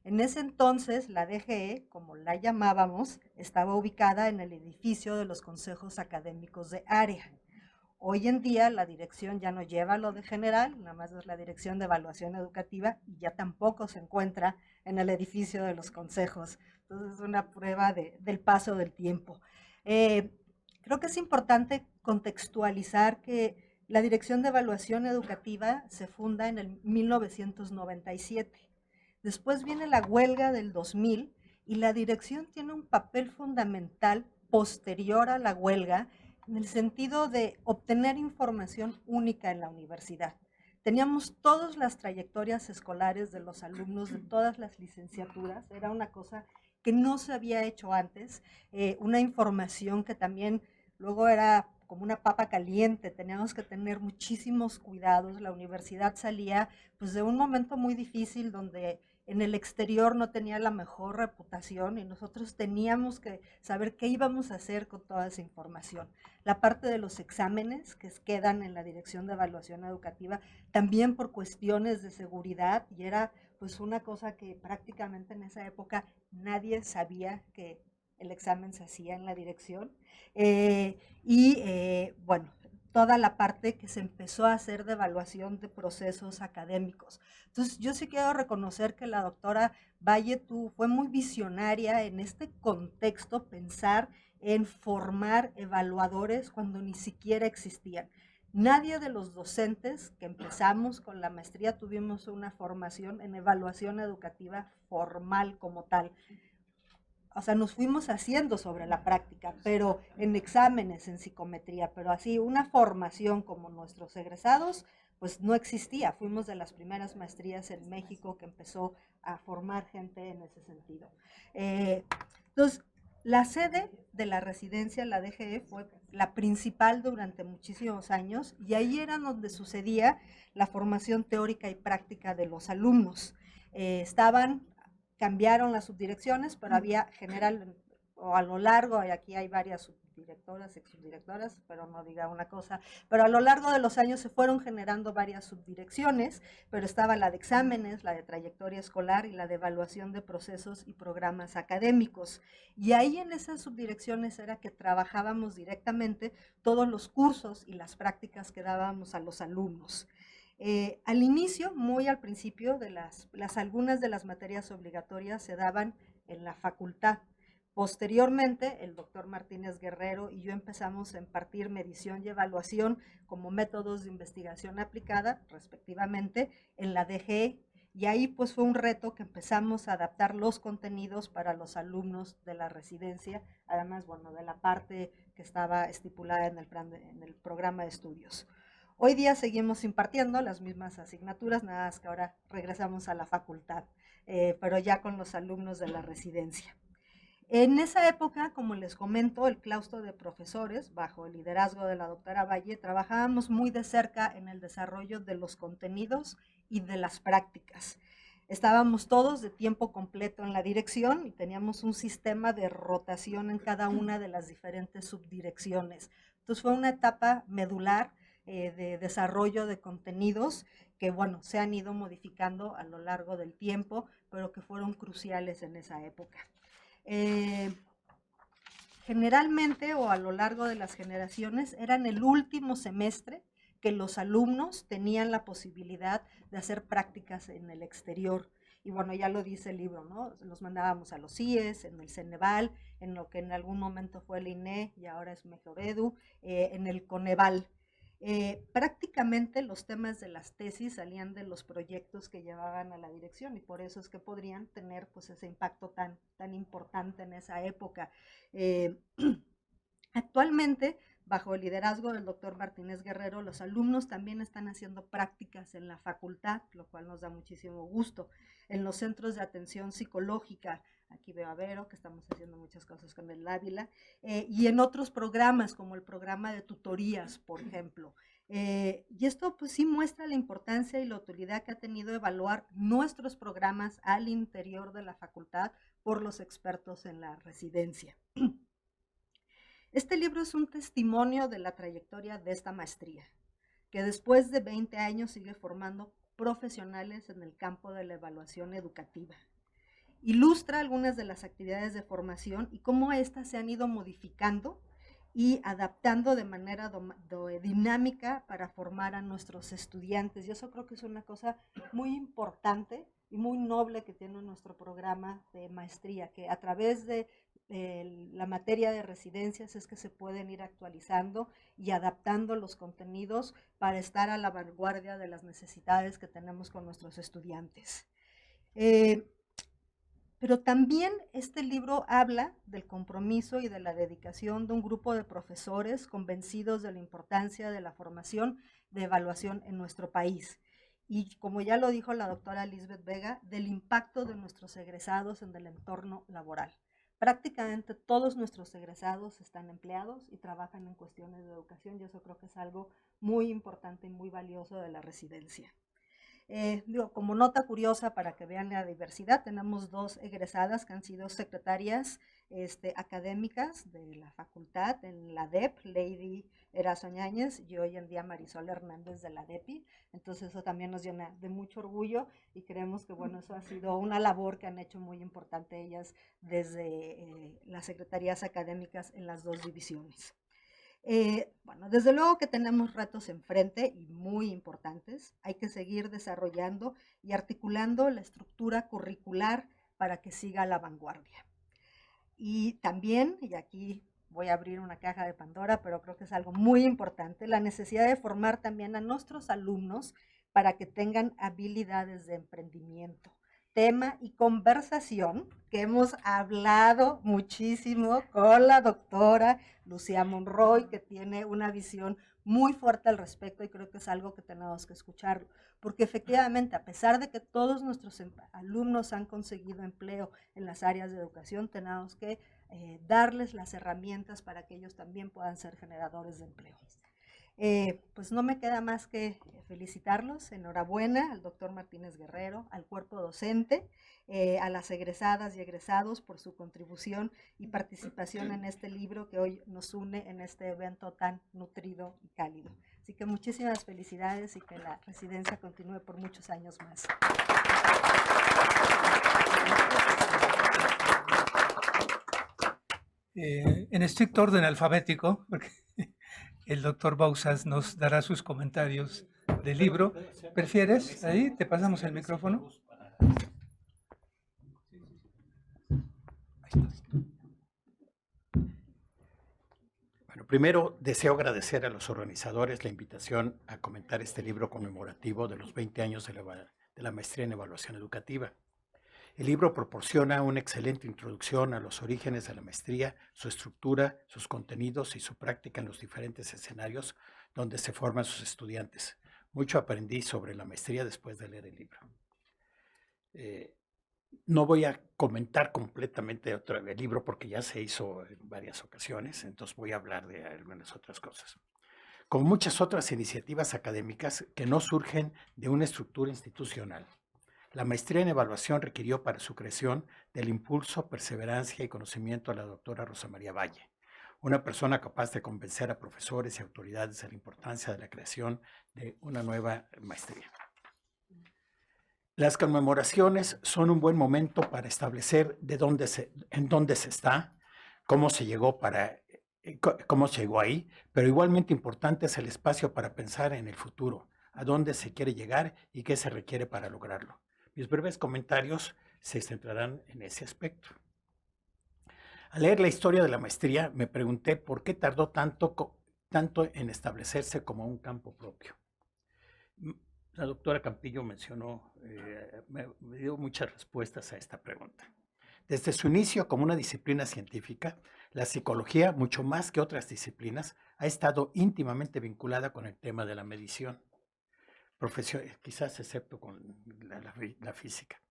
Speaker 5: En ese entonces, la DGE, como la llamábamos, estaba ubicada en el edificio de los consejos académicos de área. Hoy en día la dirección ya no lleva lo de general, nada más es la Dirección de Evaluación Educativa y ya tampoco se encuentra en el edificio de los consejos. Entonces es una prueba del paso del tiempo. Creo que es importante contextualizar que la Dirección de Evaluación Educativa se funda en el 1997. Después viene la huelga del 2000 y la dirección tiene un papel fundamental posterior a la huelga en el sentido de obtener información única en la universidad. Teníamos todas las trayectorias escolares de los alumnos de todas las licenciaturas, era una cosa que no se había hecho antes, una información que también luego era como una papa caliente, teníamos que tener muchísimos cuidados, la universidad salía pues de un momento muy difícil donde en el exterior no tenía la mejor reputación y nosotros teníamos que saber qué íbamos a hacer con toda esa información. La parte de los exámenes que quedan en la Dirección de Evaluación Educativa, también por cuestiones de seguridad, y era pues una cosa que prácticamente en esa época nadie sabía que el examen se hacía en la dirección. Bueno, toda la parte que se empezó a hacer de evaluación de procesos académicos. Entonces, yo sí quiero reconocer que la doctora Valle fue muy visionaria en este contexto, pensar en formar evaluadores cuando ni siquiera existían. Nadie de los docentes que empezamos con la maestría tuvimos una formación en evaluación educativa formal como tal. O sea, nos fuimos haciendo sobre la práctica, pero en exámenes, en psicometría, pero así una formación como nuestros egresados, pues no existía. Fuimos de las primeras maestrías en México que empezó a formar gente en ese sentido. Entonces, la sede de la residencia, la DGE, fue la principal durante muchísimos años y ahí era donde sucedía la formación teórica y práctica de los alumnos. Cambiaron las subdirecciones, pero había general o a lo largo, y aquí hay varias subdirectoras, exsubdirectoras, pero no diga una cosa, pero a lo largo de los años se fueron generando varias subdirecciones, pero estaba la de exámenes, la de trayectoria escolar y la de evaluación de procesos y programas académicos. Y ahí en esas subdirecciones era que trabajábamos directamente todos los cursos y las prácticas que dábamos a los alumnos. Al inicio, muy al principio, algunas de las materias obligatorias se daban en la facultad. Posteriormente, el doctor Martínez Guerrero y yo empezamos a impartir medición y evaluación como métodos de investigación aplicada, respectivamente, en la DGE. Y ahí pues fue un reto que empezamos a adaptar los contenidos para los alumnos de la residencia, además, bueno, de la parte que estaba estipulada en el programa de estudios. Hoy día seguimos impartiendo las mismas asignaturas, nada más que ahora regresamos a la facultad, pero ya con los alumnos de la residencia. En esa época, como les comento, el claustro de profesores, bajo el liderazgo de la doctora Valle, trabajábamos muy de cerca en el desarrollo de los contenidos y de las prácticas. Estábamos todos de tiempo completo en la dirección y teníamos un sistema de rotación en cada una de las diferentes subdirecciones. Entonces fue una etapa medular de desarrollo de contenidos que, bueno, se han ido modificando a lo largo del tiempo, pero que fueron cruciales en esa época. Generalmente, o a lo largo de las generaciones, era en el último semestre que los alumnos tenían la posibilidad de hacer prácticas en el exterior. Y bueno, ya lo dice el libro, ¿no? Los mandábamos a los CIES, en el Ceneval, en lo que en algún momento fue el INE y ahora es Mejoredu, en el Coneval. Prácticamente los temas de las tesis salían de los proyectos que llevaban a la dirección y por eso es que podrían tener pues ese impacto tan importante en esa época. Actualmente, bajo el liderazgo del doctor Martínez Guerrero, los alumnos también están haciendo prácticas en la facultad, lo cual nos da muchísimo gusto. En los centros de atención psicológica, aquí veo a Vero, que estamos haciendo muchas cosas con el Ávila, y en otros programas, como el programa de tutorías, por ejemplo. Y esto pues sí muestra la importancia y la utilidad que ha tenido evaluar nuestros programas al interior de la facultad por los expertos en la residencia. Este libro es un testimonio de la trayectoria de esta maestría, que después de 20 años sigue formando profesionales en el campo de la evaluación educativa. Ilustra algunas de las actividades de formación y cómo éstas se han ido modificando y adaptando de manera dinámica para formar a nuestros estudiantes. Y eso creo que es una cosa muy importante y muy noble que tiene nuestro programa de maestría, que a través de la materia de residencias es que se pueden ir actualizando y adaptando los contenidos para estar a la vanguardia de las necesidades que tenemos con nuestros estudiantes. Pero también este libro habla del compromiso y de la dedicación de un grupo de profesores convencidos de la importancia de la formación de evaluación en nuestro país. Y como ya lo dijo la doctora Lisbeth Vega, del impacto de nuestros egresados en el entorno laboral. Prácticamente todos nuestros egresados están empleados y trabajan en cuestiones de educación y eso creo que es algo muy importante y muy valioso de la residencia. Como nota curiosa para que vean la diversidad, tenemos 2 egresadas que han sido secretarias académicas de la facultad en la DEP, Lady Erazo Ñáñez, y hoy en día Marisol Hernández de la DEPI. Entonces eso también nos llena de mucho orgullo y creemos que bueno, eso ha sido una labor que han hecho muy importante ellas desde las secretarías académicas en las 2 divisiones. Bueno, desde luego que tenemos retos enfrente y muy importantes. Hay que seguir desarrollando y articulando la estructura curricular para que siga a la vanguardia. Y también, y aquí voy a abrir una caja de Pandora, pero creo que es algo muy importante, la necesidad de formar también a nuestros alumnos para que tengan habilidades de emprendimiento. Tema y conversación que hemos hablado muchísimo con la doctora Lucía Monroy, que tiene una visión muy fuerte al respecto y creo que es algo que tenemos que escucharlo, porque efectivamente a pesar de que todos nuestros alumnos han conseguido empleo en las áreas de educación, tenemos que darles las herramientas para que ellos también puedan ser generadores de empleo. Pues no me queda más que felicitarlos, enhorabuena al doctor Martínez Guerrero, al cuerpo docente, a las egresadas y egresados por su contribución y participación en este libro que hoy nos une en este evento tan nutrido y cálido. Así que muchísimas felicidades y que la residencia continúe por muchos años más.
Speaker 2: En estricto orden alfabético, porque el doctor Bauzas nos dará sus comentarios del libro. ¿Prefieres? Ahí te pasamos el micrófono.
Speaker 1: Bueno, primero deseo agradecer a los organizadores la invitación a comentar este libro conmemorativo de los 20 años de la maestría en evaluación educativa. El libro proporciona una excelente introducción a los orígenes de la maestría, su estructura, sus contenidos y su práctica en los diferentes escenarios donde se forman sus estudiantes. Mucho aprendí sobre la maestría después de leer el libro. No voy a comentar completamente el libro porque ya se hizo en varias ocasiones, entonces voy a hablar de algunas otras cosas. Como muchas otras iniciativas académicas que no surgen de una estructura institucional, la maestría en evaluación requirió para su creación del impulso, perseverancia y conocimiento a la doctora Rosa María Valle, una persona capaz de convencer a profesores y autoridades de la importancia de la creación de una nueva maestría. Las conmemoraciones son un buen momento para establecer en dónde se está, cómo se llegó ahí, pero igualmente importante es el espacio para pensar en el futuro, a dónde se quiere llegar y qué se requiere para lograrlo. Mis breves comentarios se centrarán en ese aspecto. Al leer la historia de la maestría, me pregunté por qué tardó tanto tanto en establecerse como un campo propio. La doctora Campillo mencionó, me dio muchas respuestas a esta pregunta. Desde su inicio como una disciplina científica, la psicología, mucho más que otras disciplinas, ha estado íntimamente vinculada con el tema de la medición, quizás excepto con la física.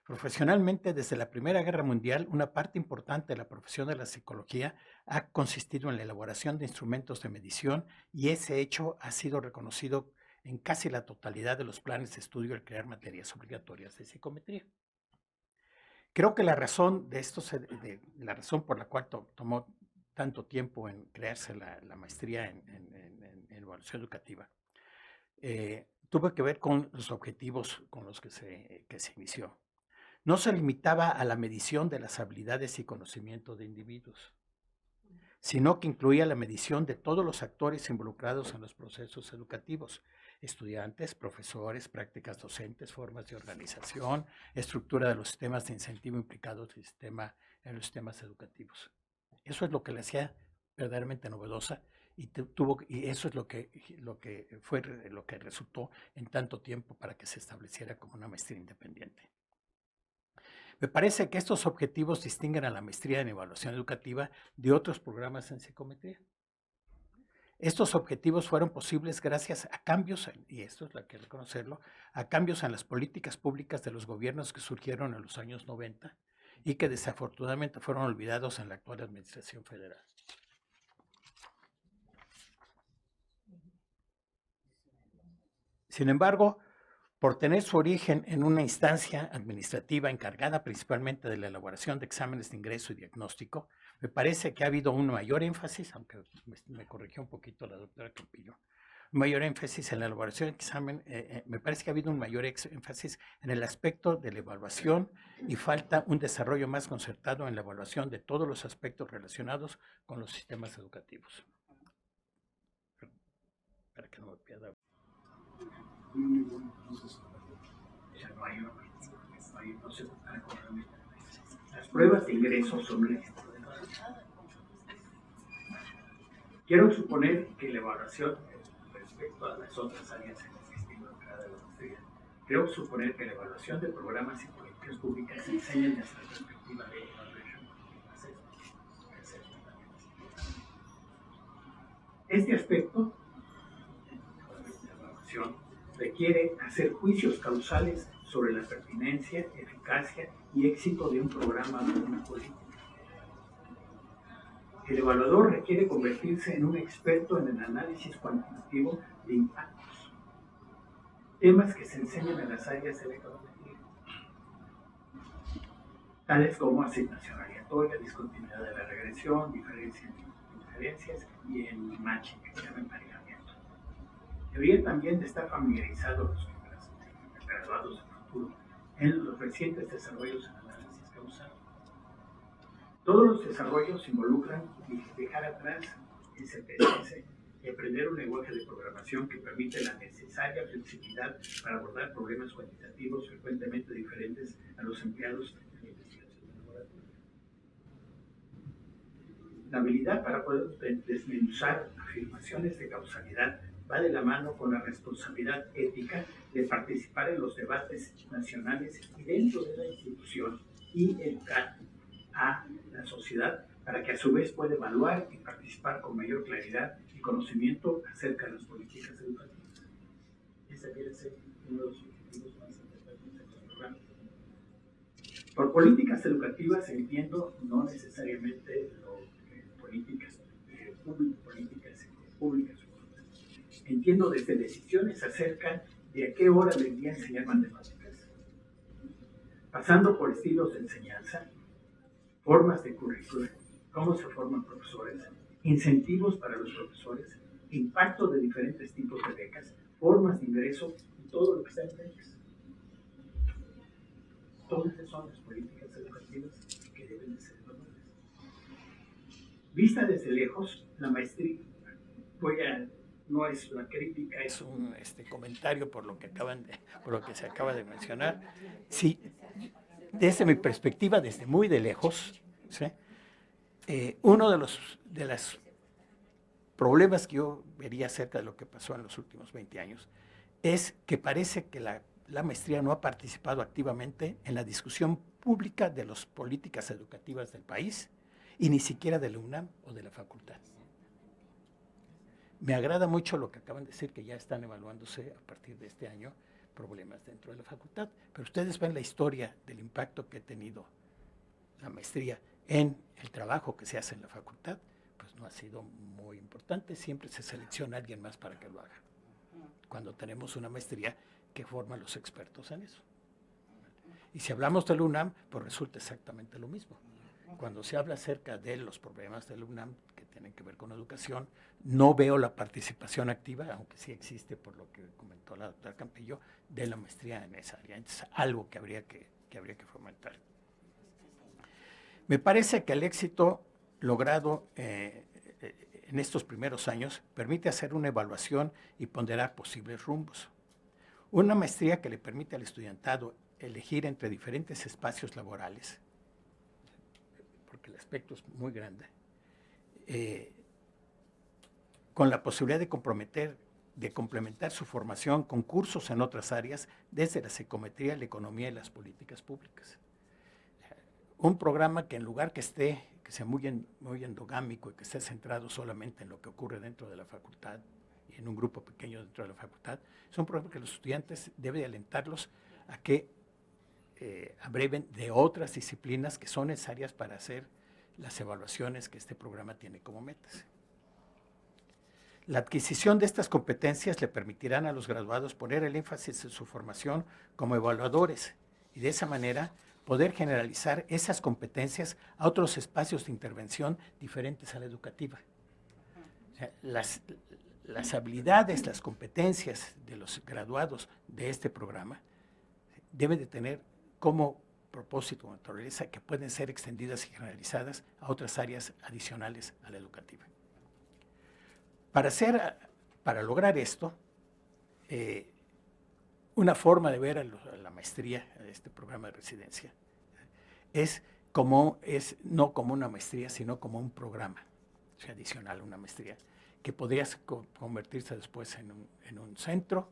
Speaker 1: Profesionalmente, desde la Primera Guerra Mundial, una parte importante de la profesión de la psicología ha consistido en la elaboración de instrumentos de medición y ese hecho ha sido reconocido en casi la totalidad de los planes de estudio al crear materias obligatorias de psicometría. Creo que la razón de esto, la razón por la cual tomó tanto tiempo en crearse la maestría en evaluación educativa, tuvo que ver con los objetivos con los que se inició. No se limitaba a la medición de las habilidades y conocimientos de individuos, sino que incluía la medición de todos los actores involucrados en los procesos educativos: estudiantes, profesores, prácticas docentes, formas de organización, estructura de los sistemas de incentivo implicados en los sistemas educativos. Eso es lo que la hacía verdaderamente novedosa y eso es lo que resultó en tanto tiempo para que se estableciera como una maestría independiente. Me parece que estos objetivos distinguen a la maestría en evaluación educativa de otros programas en psicometría. Estos objetivos fueron posibles gracias a cambios, y esto es lo que hay que reconocerlo, a cambios en las políticas públicas de los gobiernos que surgieron en los años 90 y que desafortunadamente fueron olvidados en la actual administración federal. Sin embargo, por tener su origen en una instancia administrativa encargada principalmente de la elaboración de exámenes de ingreso y diagnóstico, me parece que ha habido un mayor énfasis, aunque me corrigió un poquito la doctora Campillo, un mayor énfasis en la elaboración de examen, me parece que ha habido un mayor énfasis en el aspecto de la evaluación y falta un desarrollo más concertado en la evaluación de todos los aspectos relacionados con los sistemas educativos. Para que no me pierda. Las pruebas de ingreso son un ejemplo de eso. Quiero suponer que la evaluación respecto a las otras áreas en las que estoy involucrada de la maestría, quiero suponer que la evaluación de programas y políticas públicas se enseña desde la perspectiva de evaluation assessment. Este aspecto de evaluación requiere hacer juicios causales sobre la pertinencia, eficacia y éxito de un programa o una política. El evaluador requiere convertirse en un experto en el análisis cuantitativo de impactos, temas que se enseñan en las áreas de la econometría, tales como asignación aleatoria, discontinuidad de la regresión, diferencias y el matching, que se llama emparejamiento. Debería también de estar familiarizados los graduados del futuro en los recientes desarrollos en análisis causal. Todos los desarrollos involucran dejar atrás el CPSS y aprender un lenguaje de programación que permite la necesaria flexibilidad para abordar problemas cuantitativos frecuentemente diferentes a los empleados en la investigación laborativa. La habilidad para poder desmenuzar afirmaciones de causalidad va de la mano con la responsabilidad ética de participar en los debates nacionales y dentro de la institución y educar a la sociedad para que a su vez pueda evaluar y participar con mayor claridad y conocimiento acerca de las políticas educativas. Ese quiere ser uno de los objetivos más importantes de los programas. Por políticas educativas entiendo no necesariamente políticas públicas. Entiendo desde decisiones acerca de a qué hora debería enseñar matemáticas, pasando por estilos de enseñanza, formas de currículum, cómo se forman profesores, incentivos para los profesores, impacto de diferentes tipos de becas, formas de ingreso y todo lo que está en becas. Todas esas son las políticas educativas que deben de ser evaluadas. Vista desde lejos, la maestría, no es una crítica, es un comentario por lo que se acaba de mencionar. Sí, desde mi perspectiva, desde muy de lejos, ¿sí? Uno de las problemas que yo vería acerca de lo que pasó en los últimos 20 años es que parece que la maestría no ha participado activamente en la discusión pública de las políticas educativas del país y ni siquiera de la UNAM o de la facultad. Me agrada mucho lo que acaban de decir, que ya están evaluándose a partir de este año problemas dentro de la facultad, pero ustedes ven la historia del impacto que ha tenido la maestría en el trabajo que se hace en la facultad, pues no ha sido muy importante, siempre se selecciona a alguien más para que lo haga, cuando tenemos una maestría que forma a los expertos en eso. Y si hablamos del UNAM, pues resulta exactamente lo mismo. Cuando se habla acerca de los problemas del UNAM que tienen que ver con educación, no veo la participación activa, aunque sí existe, por lo que comentó la doctora Campillo, de la maestría en esa área. Es algo que habría que fomentar. Me parece que el éxito logrado en estos primeros años permite hacer una evaluación y ponderar posibles rumbos. Una maestría que le permite al estudiantado elegir entre diferentes espacios laborales, porque el aspecto es muy grande, con la posibilidad de complementar su formación con cursos en otras áreas, desde la psicometría, la economía y las políticas públicas. Un programa que en lugar que sea muy endogámico y que esté centrado solamente en lo que ocurre dentro de la facultad y en un grupo pequeño dentro de la facultad, es un programa que los estudiantes debe alentarlos a que abreven de otras disciplinas que son necesarias para hacer las evaluaciones que este programa tiene como metas. La adquisición de estas competencias le permitirán a los graduados poner el énfasis en su formación como evaluadores y de esa manera poder generalizar esas competencias a otros espacios de intervención diferentes a la educativa. O sea, las habilidades, las competencias de los graduados de este programa deben de tener como propósito o naturaleza que pueden ser extendidas y generalizadas a otras áreas adicionales a la educativa. Para lograr esto, una forma de ver a la maestría, a este programa de residencia, es no como una maestría, sino como un programa, o sea, adicional a una maestría, que podría convertirse después en un centro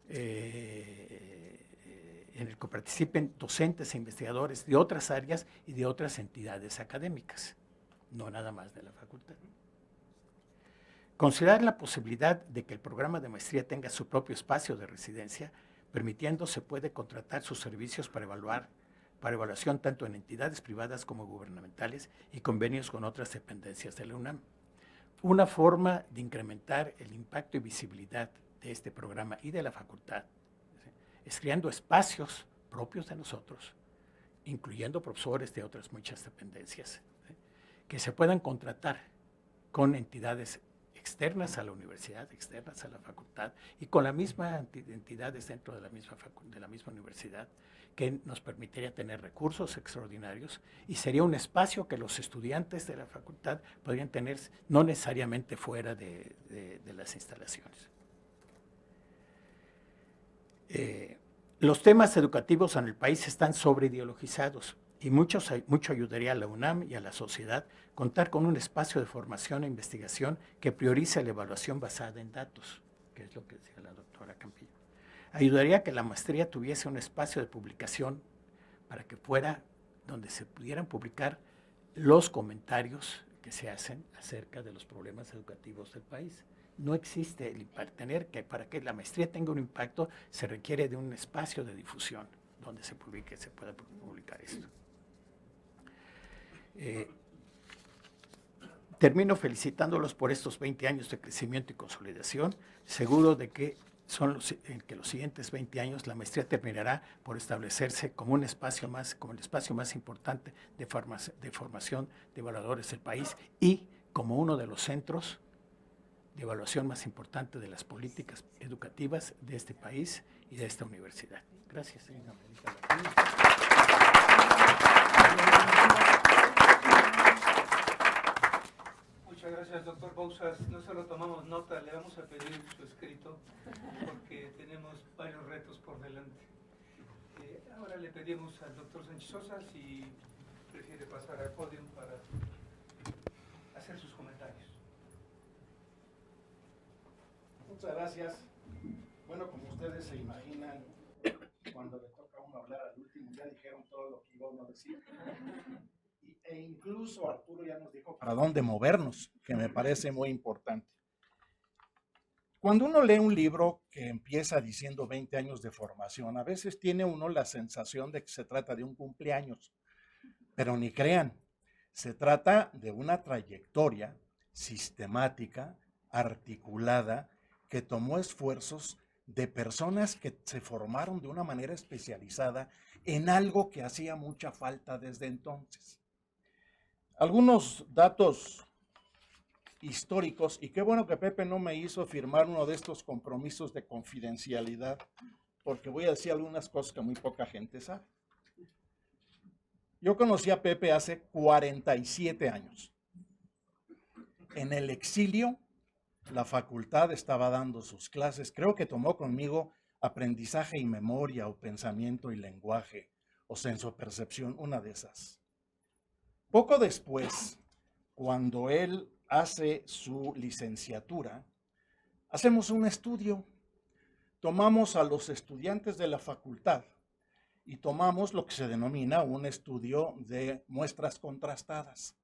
Speaker 1: en el que participen docentes e investigadores de otras áreas y de otras entidades académicas, no nada más de la facultad. Considerar la posibilidad de que el programa de maestría tenga su propio espacio de residencia, permitiendo se puede contratar sus servicios para evaluación tanto en entidades privadas como gubernamentales y convenios con otras dependencias de la UNAM. Una forma de incrementar el impacto y visibilidad de este programa y de la facultad es creando espacios propios de nosotros, incluyendo profesores de otras muchas dependencias, que se puedan contratar con entidades externas a la universidad, externas a la facultad, y con las mismas entidades dentro de la misma universidad, que nos permitiría tener recursos extraordinarios y sería un espacio que los estudiantes de la facultad podrían tener no necesariamente fuera de las instalaciones. Los temas educativos en el país están sobreideologizados y mucho ayudaría a la UNAM y a la sociedad contar con un espacio de formación e investigación que priorice la evaluación basada en datos, que es lo que decía la doctora Campillo. Ayudaría a que la maestría tuviese un espacio de publicación para que fuera donde se pudieran publicar los comentarios que se hacen acerca de los problemas educativos del país. No existe para que la maestría tenga un impacto, se requiere de un espacio de difusión donde se pueda publicar esto. Termino felicitándolos por estos 20 años de crecimiento y consolidación, seguro de que los siguientes 20 años la maestría terminará por establecerse como el espacio más importante de formación de evaluadores del país y como uno de los centros de evaluación más importante de las políticas educativas de este país y de esta universidad. Gracias, señora.
Speaker 2: Muchas gracias, doctor Bouzas. No solo tomamos nota, le vamos a pedir su escrito porque tenemos varios retos por delante. Ahora le pedimos al doctor Sánchez Sosa si prefiere pasar al podio para hacer sus comentarios.
Speaker 1: Muchas gracias. Bueno, como ustedes se imaginan, cuando le toca a uno hablar al último, ya dijeron todo lo que iba uno a decir. E incluso Arturo ya nos dijo para dónde movernos, que me parece muy importante. Cuando uno lee un libro que empieza diciendo 20 años de formación, a veces tiene uno la sensación de que se trata de un cumpleaños, pero ni crean, se trata de una trayectoria sistemática, articulada, que tomó esfuerzos de personas que se formaron de una manera especializada en algo que hacía mucha falta desde entonces. Algunos datos históricos, y qué bueno que Pepe no me hizo firmar uno de estos compromisos de confidencialidad, porque voy a decir algunas cosas que muy poca gente sabe. Yo conocí a Pepe hace 47 años. En el exilio, la facultad estaba dando sus clases. Creo que tomó conmigo aprendizaje y memoria, o pensamiento y lenguaje, o sensopercepción, una de esas. Poco después, cuando él hace su licenciatura, hacemos un estudio. Tomamos a los estudiantes de la facultad y tomamos lo que se denomina un estudio de muestras contrastadas.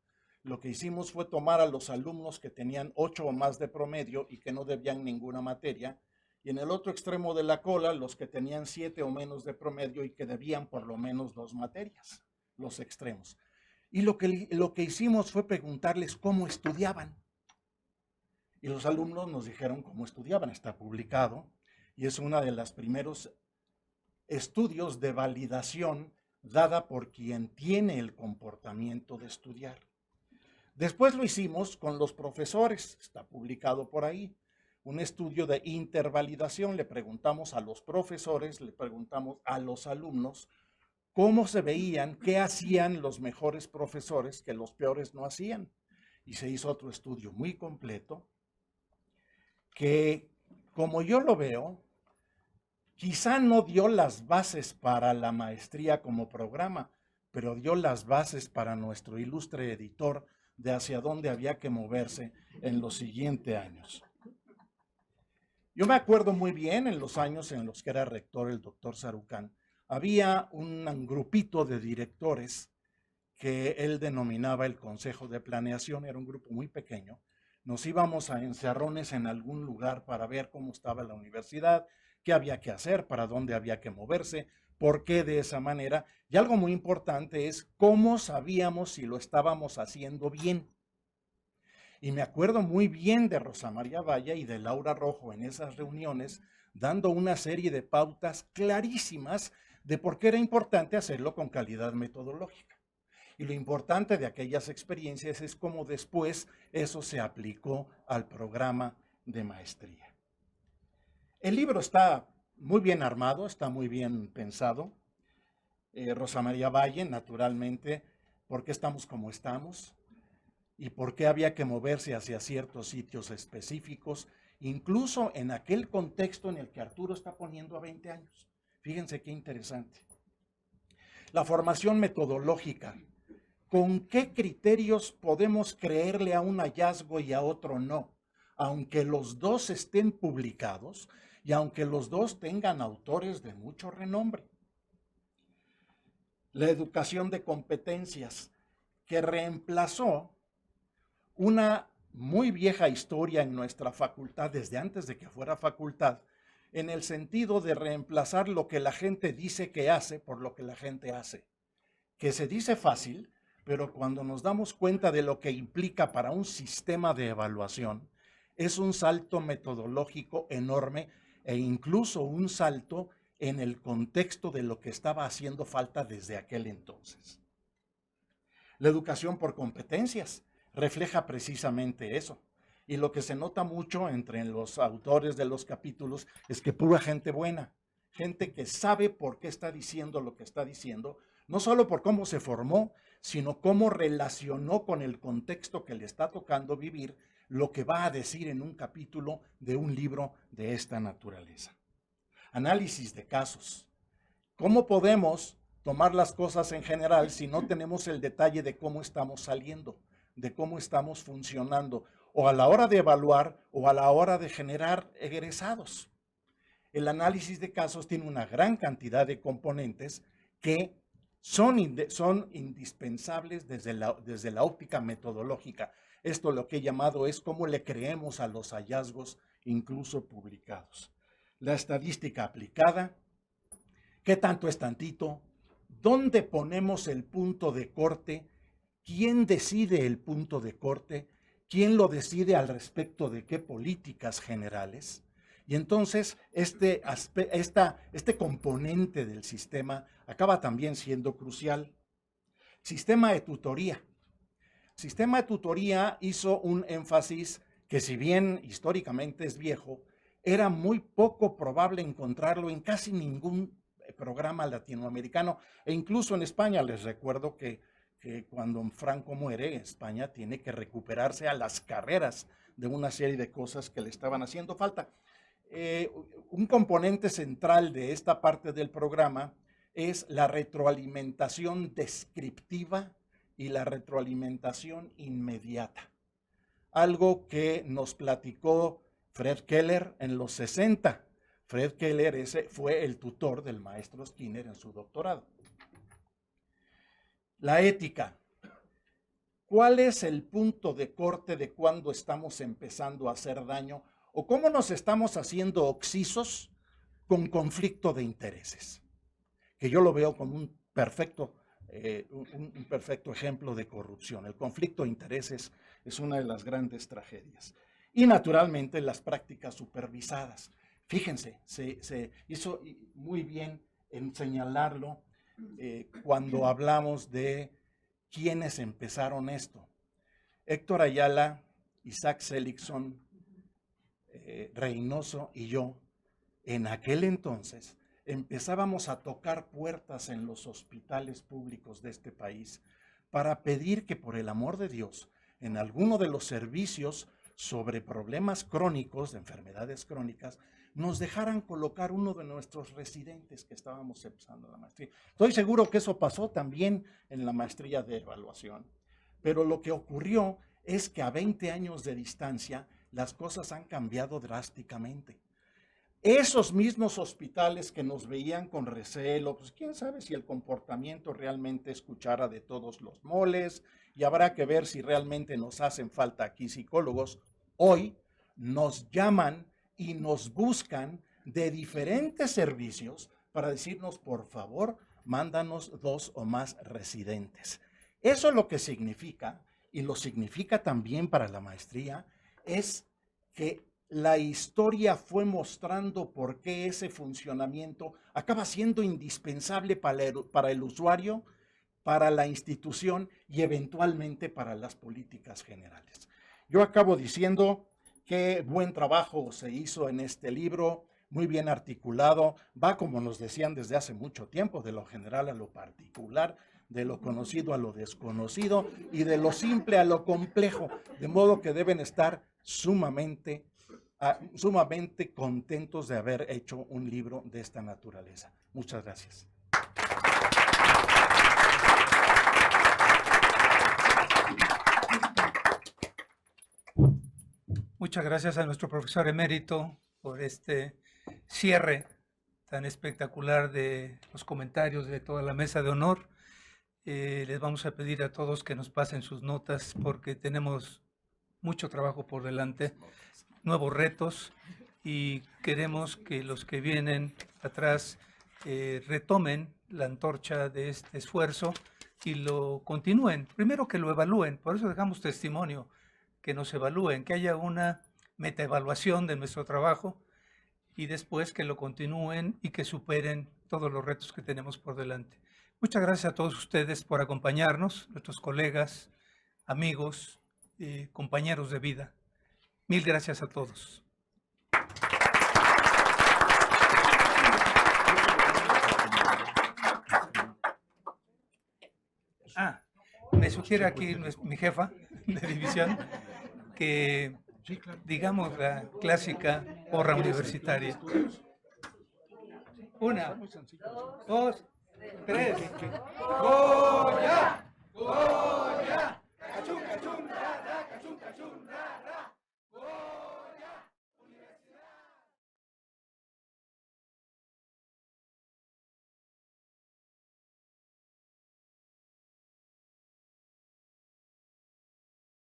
Speaker 1: Lo que hicimos fue tomar a los alumnos que tenían 8 o más de promedio y que no debían ninguna materia, y en el otro extremo de la cola, los que tenían 7 o menos de promedio y que debían por lo menos 2 materias, los extremos. Y lo que hicimos fue preguntarles cómo estudiaban. Y los alumnos nos dijeron cómo estudiaban, está publicado, y es uno de los primeros estudios de validación dada por quien tiene el comportamiento de estudiar. Después lo hicimos con los profesores, está publicado por ahí, un estudio de intervalidación. Le preguntamos a los profesores, le preguntamos a los alumnos cómo se veían, qué hacían los mejores profesores que los peores no hacían. Y se hizo otro estudio muy completo que, como yo lo veo, quizá no dio las bases para la maestría como programa, pero dio las bases para nuestro ilustre editor de hacia dónde había que moverse en los siguientes años. Yo me acuerdo muy bien en los años en los que era rector el doctor Sarucán, había un grupito de directores que él denominaba el Consejo de Planeación, era un grupo muy pequeño. Nos íbamos a encerrones en algún lugar para ver cómo estaba la universidad, qué había que hacer, para dónde había que moverse, por qué de esa manera. Y algo muy importante es cómo sabíamos si lo estábamos haciendo bien. Y me acuerdo muy bien de Rosa María Valle y de Laura Rojo en esas reuniones, dando una serie de pautas clarísimas de por qué era importante hacerlo con calidad metodológica. Y lo importante de aquellas experiencias es cómo después eso se aplicó al programa de maestría. El libro está muy bien armado, está muy bien pensado. Rosa María Valle, naturalmente, ¿por qué estamos como estamos? Y por qué había que moverse hacia ciertos sitios específicos, incluso en aquel contexto en el que Arturo está poniendo a 20 años. Fíjense qué interesante. La formación metodológica. ¿Con qué criterios podemos creerle a un hallazgo y a otro no? Aunque los dos estén publicados y aunque los dos tengan autores de mucho renombre. La educación de competencias, que reemplazó una muy vieja historia en nuestra facultad, desde antes de que fuera facultad, en el sentido de reemplazar lo que la gente dice que hace por lo que la gente hace. Que se dice fácil, pero cuando nos damos cuenta de lo que implica para un sistema de evaluación, es un salto metodológico enorme e incluso un salto en el contexto de lo que estaba haciendo falta desde aquel entonces. La educación por competencias refleja precisamente eso. Y lo que se nota mucho entre los autores de los capítulos es que pura gente buena, gente que sabe por qué está diciendo lo que está diciendo, no solo por cómo se formó, sino cómo relacionó con el contexto que le está tocando vivir lo que va a decir en un capítulo de un libro de esta naturaleza. Análisis de casos. ¿Cómo podemos tomar las cosas en general si no tenemos el detalle de cómo estamos saliendo, de cómo estamos funcionando?
Speaker 6: o a la hora de evaluar o a la hora de generar egresados. El análisis de casos tiene una gran cantidad de componentes que son indispensables desde la óptica metodológica. Esto lo que he llamado es cómo le creemos a los hallazgos incluso publicados. La estadística aplicada, qué tanto es tantito, dónde ponemos el punto de corte, quién decide el punto de corte, quién lo decide al respecto de qué políticas generales. Y entonces este componente del sistema acaba también siendo crucial. Sistema de tutoría. Sistema de tutoría hizo un énfasis que, si bien históricamente es viejo, era muy poco probable encontrarlo en casi ningún programa latinoamericano, e incluso en España. Les recuerdo que cuando Franco muere, España tiene que recuperarse a las carreras de una serie de cosas que le estaban haciendo falta. Un componente central de esta parte del programa es la retroalimentación descriptiva y la retroalimentación inmediata. Algo que nos platicó Fred Keller en los 60. Fred Keller fue el tutor del maestro Skinner en su doctorado. La ética. ¿Cuál es el punto de corte de cuando estamos empezando a hacer daño o cómo nos estamos haciendo oxisos con conflicto de intereses? Que yo lo veo como un perfecto ejemplo de corrupción. El conflicto de intereses es una de las grandes tragedias. Y naturalmente las prácticas supervisadas. Fíjense, se hizo muy bien en señalarlo cuando hablamos de quiénes empezaron esto. Héctor Ayala, Isaac Seligson, Reynoso y yo, en aquel entonces, empezábamos a tocar puertas en los hospitales públicos de este país para pedir que, por el amor de Dios, en alguno de los servicios sobre problemas crónicos, de enfermedades crónicas, nos dejaran colocar uno de nuestros residentes que estábamos empezando la maestría. Estoy seguro que eso pasó también en la maestría de evaluación, pero lo que ocurrió es que a 20 años de distancia las cosas han cambiado drásticamente. Esos mismos hospitales que nos veían con recelo, pues quién sabe si el comportamiento realmente es cuchara de todos los moles, y habrá que ver si realmente nos hacen falta aquí psicólogos. Hoy nos llaman y nos buscan de diferentes servicios para decirnos, por favor, mándanos 2 o más residentes. Eso lo que significa, y lo significa también para la maestría, es que la historia fue mostrando por qué ese funcionamiento acaba siendo indispensable para el usuario, para la institución y eventualmente para las políticas generales. Yo acabo diciendo qué buen trabajo se hizo en este libro, muy bien articulado, va, como nos decían desde hace mucho tiempo, de lo general a lo particular, de lo conocido a lo desconocido y de lo simple a lo complejo, de modo que deben estar sumamente contentos de haber hecho un libro de esta naturaleza. Muchas gracias.
Speaker 2: Muchas gracias a nuestro profesor emérito por este cierre tan espectacular de los comentarios de toda la mesa de honor. Les vamos a pedir a todos que nos pasen sus notas porque tenemos mucho trabajo por delante, nuevos retos, y queremos que los que vienen atrás retomen la antorcha de este esfuerzo y lo continúen. Primero que lo evalúen, por eso dejamos testimonio, que nos evalúen, que haya una metaevaluación de nuestro trabajo y después que lo continúen y que superen todos los retos que tenemos por delante. Muchas gracias a todos ustedes por acompañarnos, nuestros colegas, amigos, compañeros de vida. Mil gracias a todos. Me sugiere aquí mi jefa de división que digamos la clásica porra universitaria. 1, 2, 3. ¡Goya!